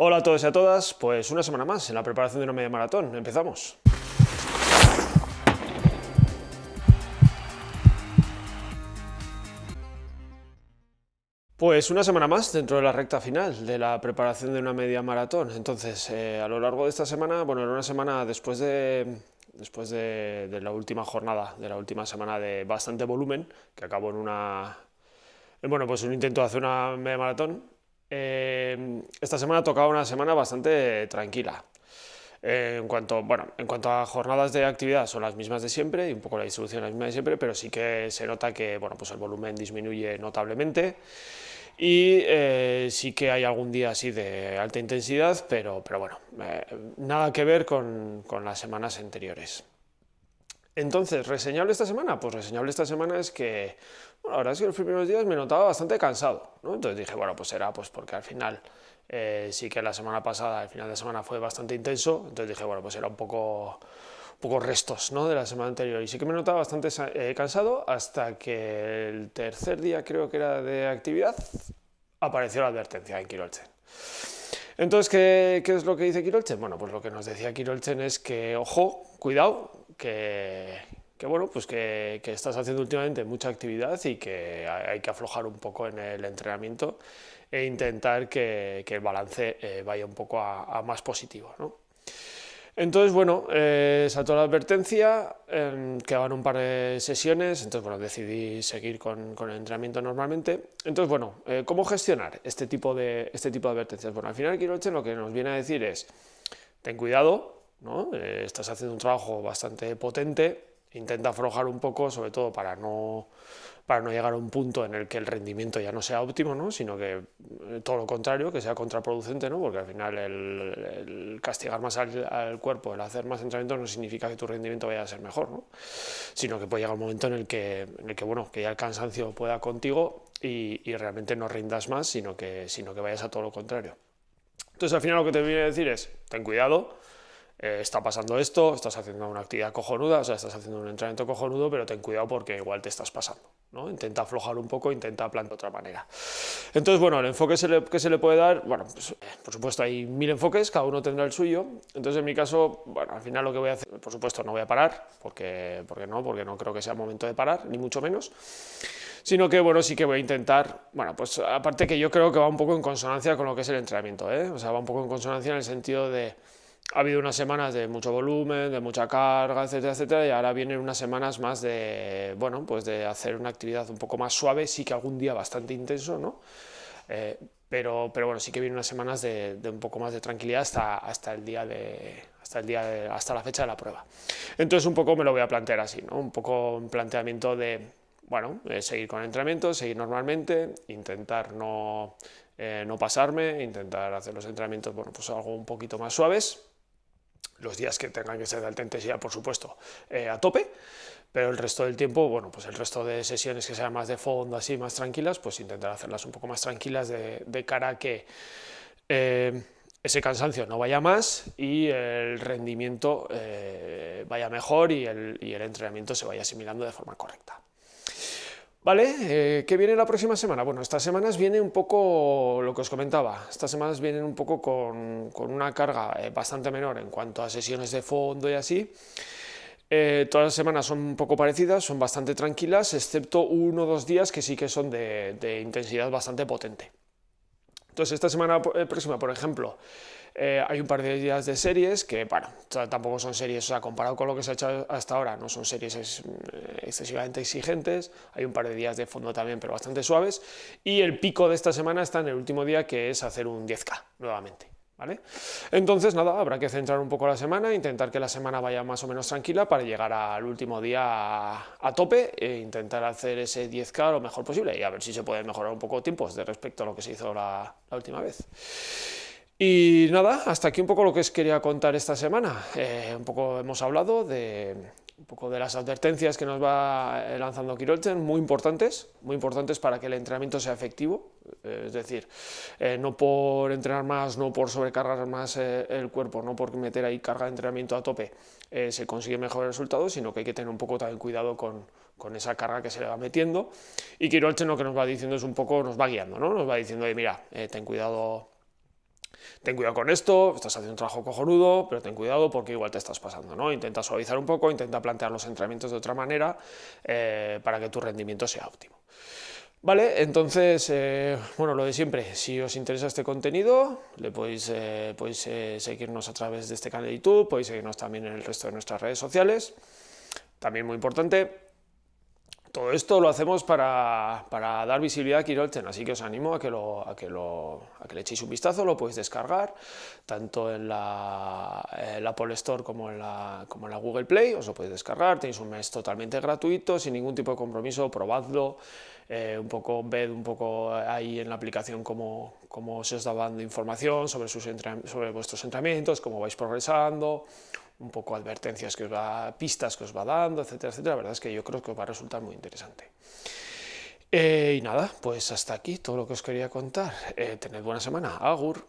Hola a todos y a todas, pues una semana más en la preparación de una media maratón. Empezamos. Pues una semana más dentro de la recta final de la preparación de una media maratón. Entonces, a lo largo de esta semana, bueno, era una semana después de la última jornada, de la última semana de bastante volumen, que acabó pues un intento de hacer una media maratón. Esta semana tocaba una semana bastante tranquila. En cuanto a jornadas de actividad son las mismas de siempre y un poco la distribución es la misma de siempre, pero sí que se nota que pues el volumen disminuye notablemente y sí que hay algún día así de alta intensidad, pero bueno, nada que ver con las semanas anteriores. Entonces, ¿reseñable esta semana? Pues reseñable esta semana es que, bueno, la verdad es que los primeros días me notaba bastante cansado, ¿no? Entonces dije, bueno, pues será pues porque al final sí que la semana pasada, el final de semana fue bastante intenso, entonces dije, bueno, pues era un poco restos, ¿no?, de la semana anterior. Y sí que me notaba bastante cansado hasta que el tercer día, creo que era de actividad, apareció la advertencia en Kirolchen. Entonces, ¿qué es lo que dice Kirolchen? Bueno, pues lo que nos decía Kirolchen es que, ojo, cuidado, que estás haciendo últimamente mucha actividad y que hay que aflojar un poco en el entrenamiento e intentar que el balance vaya un poco a más positivo, ¿no? Entonces, bueno, saltó la advertencia, quedaban un par de sesiones, entonces, bueno, decidí seguir con el entrenamiento normalmente. Entonces, bueno, ¿cómo gestionar este tipo de advertencias? Bueno, al final Kirolchen lo que nos viene a decir es, ten cuidado, ¿no? Estás haciendo un trabajo bastante potente, intenta aflojar un poco, sobre todo para no llegar a un punto en el que el rendimiento ya no sea óptimo, ¿no?, sino que todo lo contrario, que sea contraproducente, ¿no?, porque al final el castigar más al cuerpo, el hacer más entrenamiento no significa que tu rendimiento vaya a ser mejor, ¿no?, sino que puede llegar un momento en el que que ya el cansancio pueda contigo y realmente no rindas más, sino que vayas a todo lo contrario. Entonces al final lo que te viene a decir es, ten cuidado, está pasando esto, estás haciendo una actividad cojonuda, o sea, estás haciendo un entrenamiento cojonudo, pero ten cuidado porque igual te estás pasando, ¿no? Intenta aflojar un poco, intenta plantear de otra manera. Entonces, bueno, el enfoque que se le puede dar, bueno, pues por supuesto hay 1000 enfoques, cada uno tendrá el suyo. Entonces, en mi caso, bueno, al final lo que voy a hacer, por supuesto, no voy a parar, porque no creo que sea momento de parar, ni mucho menos, sino que, bueno, sí que voy a intentar, bueno, pues aparte que yo creo que va un poco en consonancia con lo que es el entrenamiento, ¿eh? O sea, va un poco en consonancia en el sentido de, ha habido unas semanas de mucho volumen, de mucha carga, etcétera, etcétera, y ahora vienen unas semanas más de, bueno, pues de hacer una actividad un poco más suave, sí que algún día bastante intenso, ¿no? Pero bueno, sí que vienen unas semanas de un poco más de tranquilidad hasta la fecha de la prueba. Entonces un poco me lo voy a plantear así, ¿no? Un poco un planteamiento de, bueno, seguir con el entrenamiento, seguir normalmente, intentar no pasarme, intentar hacer los entrenamientos, bueno, pues algo un poquito más suaves, los días que tengan que ser de alta intensidad, por supuesto, a tope, pero el resto del tiempo, bueno, pues el resto de sesiones que sean más de fondo, así, más tranquilas, pues intentar hacerlas un poco más tranquilas de cara a que ese cansancio no vaya más y el rendimiento vaya mejor y el entrenamiento se vaya asimilando de forma correcta. Vale, ¿qué viene la próxima semana? Bueno, estas semanas viene un poco lo que os comentaba. Estas semanas vienen un poco con una carga bastante menor en cuanto a sesiones de fondo y así. Todas las semanas son un poco parecidas, son bastante tranquilas, excepto 1 o 2 días que sí que son de intensidad bastante potente. Entonces, esta semana próxima, por ejemplo, hay un par de días de series que, bueno, tampoco son series, o sea, comparado con lo que se ha hecho hasta ahora, no son series excesivamente exigentes. Hay un par de días de fondo también, pero bastante suaves. Y el pico de esta semana está en el último día, que es hacer un 10K nuevamente, ¿vale? Entonces, nada, habrá que centrar un poco la semana, intentar que la semana vaya más o menos tranquila para llegar al último día a tope e intentar hacer ese 10K lo mejor posible y a ver si se pueden mejorar un poco tiempos de respecto a lo que se hizo la última vez. Y nada, hasta aquí un poco lo que os quería contar esta semana. Un poco hemos hablado de un poco de las advertencias que nos va lanzando Kirolchen, muy importantes para que el entrenamiento sea efectivo. Es decir, no por entrenar más, no por sobrecargar más el cuerpo, no por meter ahí carga de entrenamiento a tope se consigue mejores resultados, sino que hay que tener un poco también cuidado con esa carga que se le va metiendo. Y Kirolchen lo que nos va diciendo es un poco, nos va guiando, ¿no? Nos va diciendo, mira, ten cuidado ten cuidado con esto, estás haciendo un trabajo cojonudo, pero ten cuidado porque igual te estás pasando, ¿no? Intenta suavizar un poco, intenta plantear los entrenamientos de otra manera para que tu rendimiento sea óptimo. Vale, entonces, bueno, lo de siempre, si os interesa este contenido, podéis seguirnos a través de este canal de YouTube, podéis seguirnos también en el resto de nuestras redes sociales. También muy importante, todo esto lo hacemos para dar visibilidad a Kirolchen, así que os animo a que le echéis un vistazo, lo podéis descargar, tanto en la Apple Store como en la Google Play, os lo podéis descargar, tenéis un mes totalmente gratuito, sin ningún tipo de compromiso, probadlo, ved un poco ahí en la aplicación cómo se os da dando información sobre vuestros entrenamientos, cómo vais progresando, un poco advertencias pistas que os va dando, etcétera, etcétera. La verdad es que yo creo que os va a resultar muy interesante. Y nada, pues hasta aquí todo lo que os quería contar. Tened buena semana. Agur.